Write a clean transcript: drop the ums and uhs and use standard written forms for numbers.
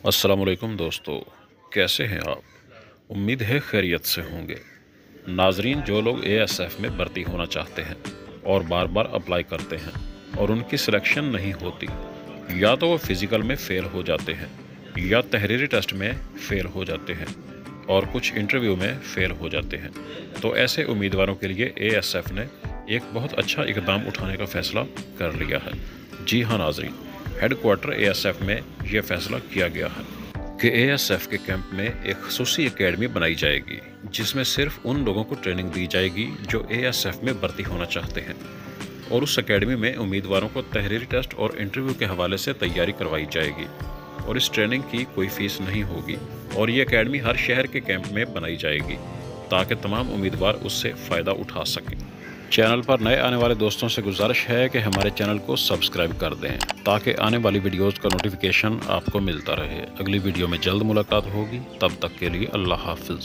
अस्सलाम वालेकुम दोस्तों, कैसे हैं आप? उम्मीद है खैरियत से होंगे। नाजरीन, जो लोग एएसएफ में भर्ती होना चाहते हैं और बार बार अप्लाई करते हैं और उनकी सिलेक्शन नहीं होती, या तो वो फिज़िकल में फ़ेल हो जाते हैं या तहरीरी टेस्ट में फ़ेल हो जाते हैं और कुछ इंटरव्यू में फ़ेल हो जाते हैं, तो ऐसे उम्मीदवारों के लिए एएसएफ ने एक बहुत अच्छा इक़दाम उठाने का फ़ैसला कर लिया है। जी हाँ नाजरीन, हेडक्वार्टर एएसएफ में ये फ़ैसला किया गया है कि एएसएफ के कैंप में एक ख़ुसूसी एकेडमी बनाई जाएगी जिसमें सिर्फ उन लोगों को ट्रेनिंग दी जाएगी जो एएसएफ में भर्ती होना चाहते हैं, और उस एकेडमी में उम्मीदवारों को तहरीरी टेस्ट और इंटरव्यू के हवाले से तैयारी करवाई जाएगी और इस ट्रेनिंग की कोई फ़ीस नहीं होगी। और ये एकेडमी हर शहर के कैंप में बनाई जाएगी ताकि तमाम उम्मीदवार उससे फ़ायदा उठा सकें। चैनल पर नए आने वाले दोस्तों से गुजारिश है कि हमारे चैनल को सब्सक्राइब कर दें ताकि आने वाली वीडियोज़ का नोटिफिकेशन आपको मिलता रहे। अगली वीडियो में जल्द मुलाकात होगी, तब तक के लिए अल्लाह हाफ़िज़।